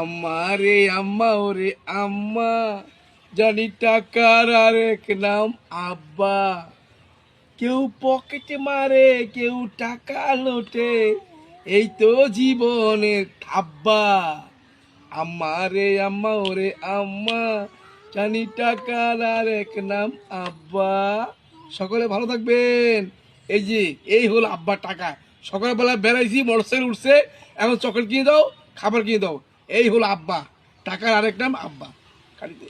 আম্মা রে আম্মা ওরে আম্মা, জানি টাকার আরেক নাম আব্বা। কেউ পকেটে মারে, কেউ টাকা লোটে, এই তো জীবনের থাব্বা। আম্মা রে আম্মা ওরে আম্মা, জানি টাকার আরেক নাম আব্বা। সকলে ভালো থাকবেন। এই যে এই হলো আব্বার টাকা। সকালবেলা বেড়াইছি, মোটরসাইকেল উঠছে, এখন চকলেট কিনে দাও, খাবার কিনে দাও। এই হলো আব্বা, টাকার আরেক নাম আব্বা। কাটিতে